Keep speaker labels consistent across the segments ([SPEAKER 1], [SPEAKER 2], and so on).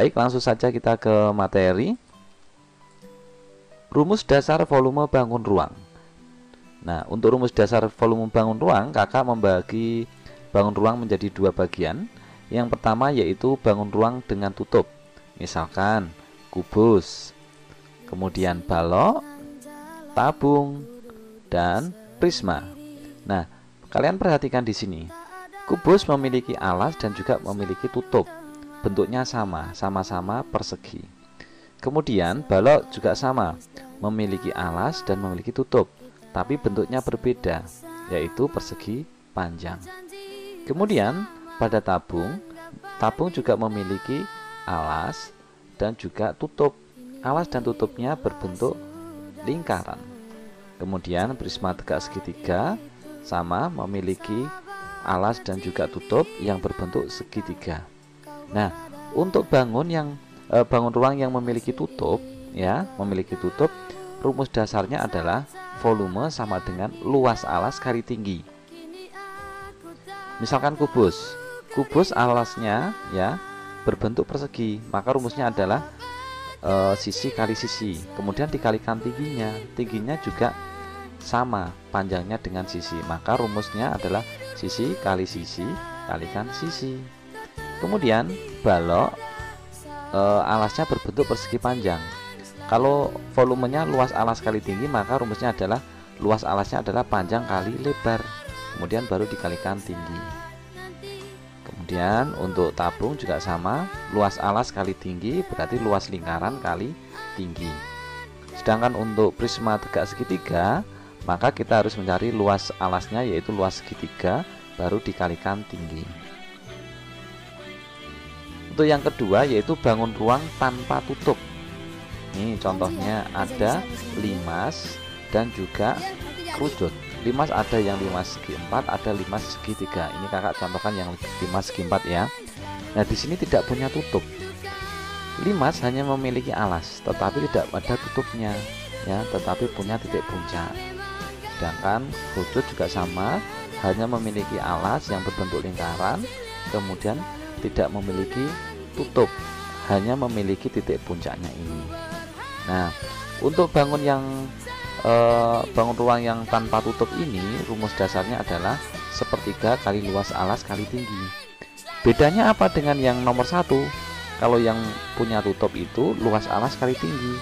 [SPEAKER 1] Baik, langsung saja kita ke materi. Rumus dasar volume bangun ruang. Nah, untuk rumus dasar volume bangun ruang, kakak membagi bangun ruang menjadi dua bagian. Yang pertama yaitu bangun ruang dengan tutup, misalkan kubus, kemudian balok, tabung, dan prisma. Nah, kalian perhatikan di sini. Kubus memiliki alas dan juga memiliki tutup. Bentuknya sama-sama persegi. Kemudian balok juga sama, memiliki alas dan memiliki tutup, tapi bentuknya berbeda, yaitu persegi panjang. Kemudian pada tabung juga memiliki alas dan juga tutup. Alas dan tutupnya berbentuk lingkaran. Kemudian prisma tegak segitiga sama, memiliki alas dan juga tutup yang berbentuk segitiga. Nah, untuk bangun ruang yang memiliki tutup, rumus dasarnya adalah volume sama dengan luas alas kali tinggi. Misalkan kubus alasnya berbentuk persegi, maka rumusnya adalah sisi kali sisi, kemudian dikalikan tingginya juga sama panjangnya dengan sisi, maka rumusnya adalah sisi kali sisi kalikan sisi. Kemudian balok alasnya berbentuk persegi panjang. Kalau volumenya luas alas kali tinggi, maka rumusnya adalah luas alasnya adalah panjang kali lebar, kemudian baru dikalikan tinggi. Kemudian untuk tabung juga sama, luas alas kali tinggi berarti luas lingkaran kali tinggi. Sedangkan untuk prisma tegak segitiga, maka kita harus mencari luas alasnya, yaitu luas segitiga, baru dikalikan tinggi. Untuk yang kedua yaitu bangun ruang tanpa tutup. Ini contohnya ada limas dan juga kerucut. Limas ada yang limas segi 4, ada limas segi 3. Ini kakak contohkan yang limas segi 4 ya. Nah, di sini tidak punya tutup. Limas hanya memiliki alas, tetapi tidak ada tutupnya ya, tetapi punya titik puncak. Sedangkan kerucut juga sama, hanya memiliki alas yang berbentuk lingkaran, kemudian tidak memiliki tutup, hanya memiliki titik puncaknya ini. Nah, untuk bangun ruang yang tanpa tutup ini, rumus dasarnya adalah sepertiga kali luas alas kali tinggi. Bedanya apa dengan yang nomor 1? Kalau yang punya tutup itu luas alas kali tinggi,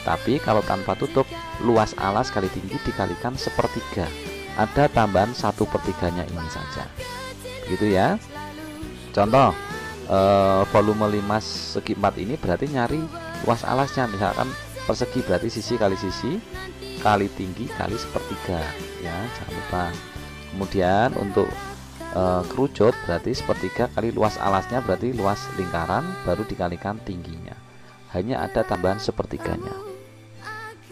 [SPEAKER 1] tapi kalau tanpa tutup, luas alas kali tinggi dikalikan sepertiga. Ada tambahan 1/3-nya ini saja. Begitu ya. Contoh, volume limas segi 4 ini berarti nyari luas alasnya, misalkan persegi berarti sisi kali tinggi kali sepertiga ya, jangan lupa. Kemudian untuk kerucut berarti sepertiga kali luas alasnya berarti luas lingkaran, baru dikalikan tingginya, hanya ada tambahan sepertiganya.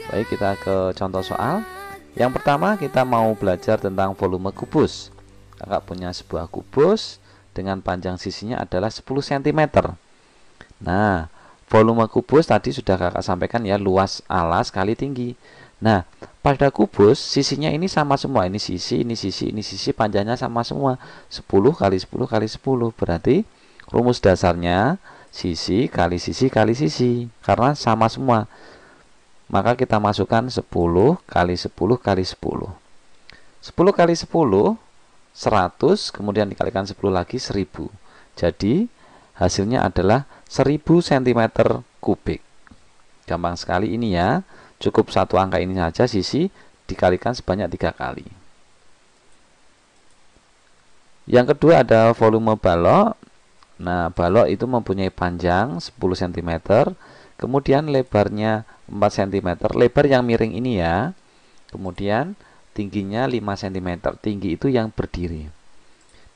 [SPEAKER 1] Baik, kita ke contoh soal. Yang pertama kita mau belajar tentang volume kubus. Kakak punya sebuah kubus dengan panjang sisinya adalah 10 cm. Nah, volume kubus tadi sudah kakak sampaikan ya, luas alas kali tinggi. Nah, pada kubus sisinya ini sama semua, ini sisi, panjangnya sama semua, 10 kali 10 kali 10. Berarti rumus dasarnya sisi kali sisi kali sisi, karena sama semua. Maka kita masukkan 10 kali 10 kali 10. 10 kali 10 100, kemudian dikalikan 10 lagi 1000. Jadi hasilnya adalah 1000 cm kubik. Gampang sekali ini ya. Cukup satu angka ini saja, sisi dikalikan sebanyak 3 kali. Yang kedua ada volume balok. Nah, balok itu mempunyai panjang 10 cm, kemudian lebarnya 4 cm, lebar yang miring ini ya. Kemudian tingginya 5 cm, tinggi itu yang berdiri.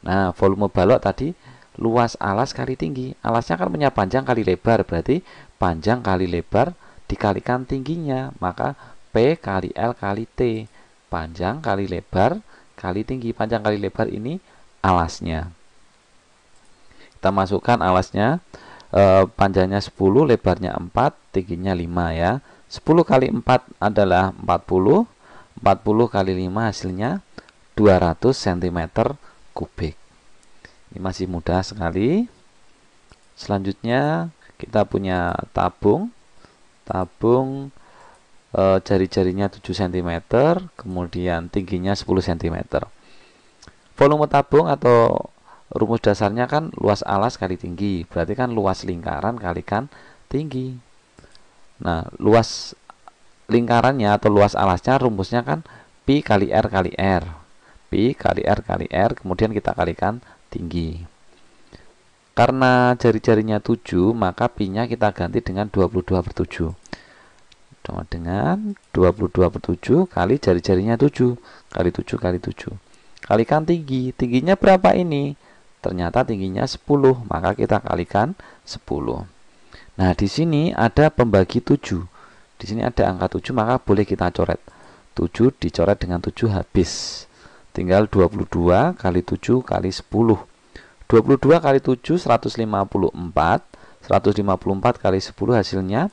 [SPEAKER 1] Nah, volume balok tadi luas alas kali tinggi. Alasnya kan punya panjang kali lebar, berarti panjang kali lebar dikalikan tingginya, maka P kali L kali T. Panjang kali lebar kali tinggi. Panjang kali lebar ini alasnya. Kita masukkan alasnya, panjangnya 10, lebarnya 4, tingginya 5 ya. 10 kali 4 adalah 40. 40 kali 5 hasilnya 200 cm kubik. Ini masih mudah sekali. Selanjutnya kita punya tabung jari-jarinya 7 cm, kemudian tingginya 10 cm. Volume tabung atau rumus dasarnya kan luas alas kali tinggi, berarti kan luas lingkaran kalikan tinggi. Nah, luas lingkarannya atau luas alasnya rumusnya kan pi kali r kali r. Pi kali r kali r, kemudian kita kalikan tinggi. Karena jari-jarinya 7, maka pi-nya kita ganti dengan 22/7. Sama dengan 22/7 kali jari-jarinya 7 kali 7 kali 7. Kalikan tinggi. Tingginya berapa ini? Ternyata tingginya 10, maka kita kalikan 10. Nah, di sini ada pembagi 7. Di sini ada angka 7, maka boleh kita coret. 7 dicoret dengan 7 habis. Tinggal 22 kali 7 kali 10. 22 kali 7 154. 154 kali 10 hasilnya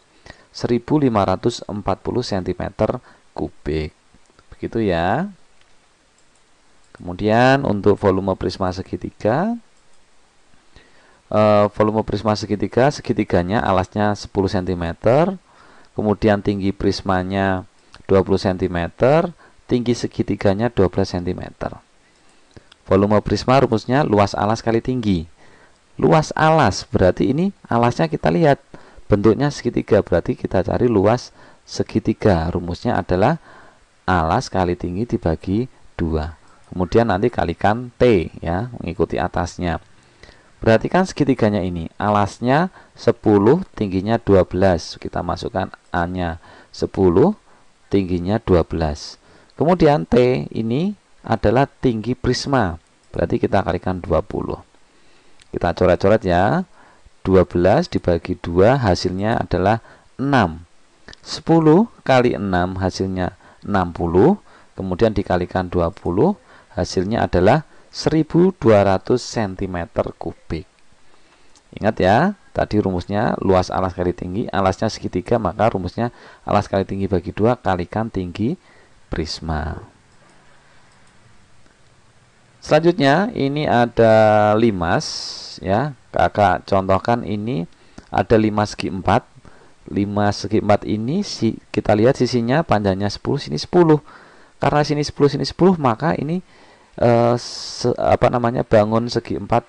[SPEAKER 1] 1540 cm kubik. Begitu ya. Kemudian untuk volume prisma segitiga, segitiganya alasnya 10 cm, kemudian tinggi prismanya 20 cm, tinggi segitiganya 12 cm. Volume prisma rumusnya luas alas kali tinggi. Luas alas berarti ini alasnya kita lihat bentuknya segitiga, berarti kita cari luas segitiga. Rumusnya adalah alas kali tinggi dibagi 2. Kemudian nanti kalikan T ya, mengikuti atasnya. Perhatikan segitiganya ini, alasnya 10, tingginya 12. Kita masukkan A-nya 10, tingginya 12. Kemudian T ini adalah tinggi prisma, berarti kita kalikan 20. Kita coret-coret ya. 12 dibagi 2 hasilnya adalah 6. 10 kali 6 hasilnya 60. Kemudian dikalikan 20 hasilnya adalah 1200 cm kubik. Ingat ya, tadi rumusnya luas alas kali tinggi, alasnya segitiga, maka rumusnya alas kali tinggi bagi 2 kalikan tinggi prisma. Selanjutnya ini ada limas ya. Kakak contohkan ini ada 5 segi 4. 5 segi 4 ini kita lihat sisinya panjangnya 10, sini 10. Karena sini 10, sini 10, maka ini bangun segi 4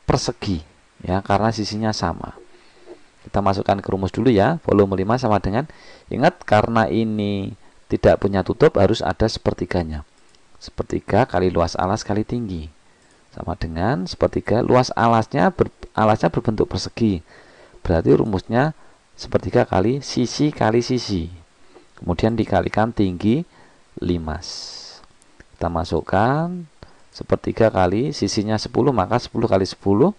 [SPEAKER 1] persegi ya, karena sisinya sama. Kita masukkan ke rumus dulu ya. Volume 5 sama dengan, ingat karena ini tidak punya tutup harus ada sepertiganya. Sepertiga kali luas alas kali tinggi sama dengan sepertiga luas alasnya berbentuk persegi, berarti rumusnya sepertiga kali sisi, kemudian dikalikan tinggi limas. Kita masukkan sepertiga kali sisinya 10, maka 10 kali 10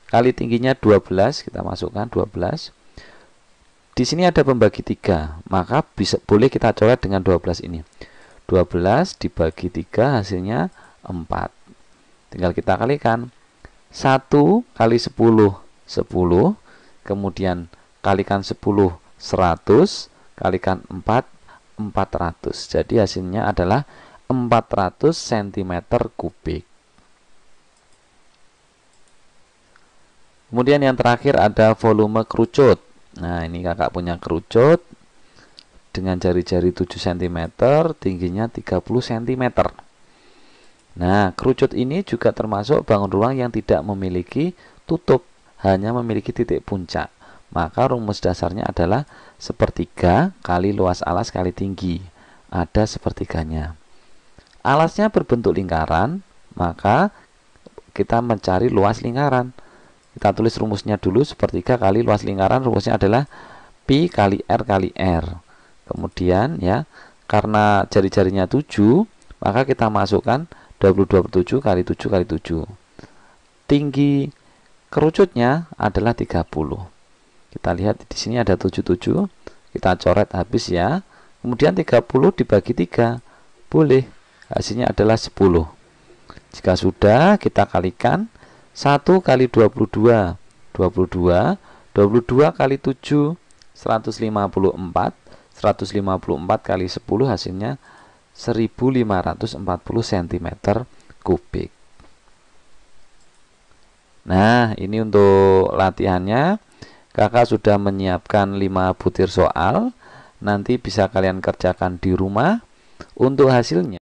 [SPEAKER 1] kali tingginya 12, kita masukkan 12. Di sini ada pembagi 3, maka boleh kita coret dengan 12 ini. 12 dibagi 3 hasilnya 4. Tinggal kita kalikan 1 kali 10 10, kemudian kalikan 10 100, kalikan 4 400. Jadi hasilnya adalah 400 cm kubik. Kemudian yang terakhir ada volume kerucut. Nah, ini kakak punya kerucut dengan jari-jari 7 cm, tingginya 30 cm. Nah, kerucut ini juga termasuk bangun ruang yang tidak memiliki tutup, hanya memiliki titik puncak. Maka rumus dasarnya adalah sepertiga kali luas alas kali tinggi. Ada sepertiganya. Alasnya berbentuk lingkaran, maka kita mencari luas lingkaran. Kita tulis rumusnya dulu, sepertiga kali luas lingkaran, rumusnya adalah pi kali r kali r. Kemudian ya, karena jari-jarinya 7, maka kita masukkan 22/7 kali 7 kali 7. Tinggi kerucutnya adalah 30. Kita lihat di sini ada 77. Kita coret habis ya. Kemudian 30 dibagi 3. Boleh. Hasilnya adalah 10. Jika sudah, kita kalikan 1 kali 22. 22 kali 7 154. 154 kali 10 hasilnya 1540 cm kubik. Nah, ini untuk latihannya. Kakak sudah menyiapkan 5 butir soal. Nanti bisa kalian kerjakan di rumah. Untuk hasilnya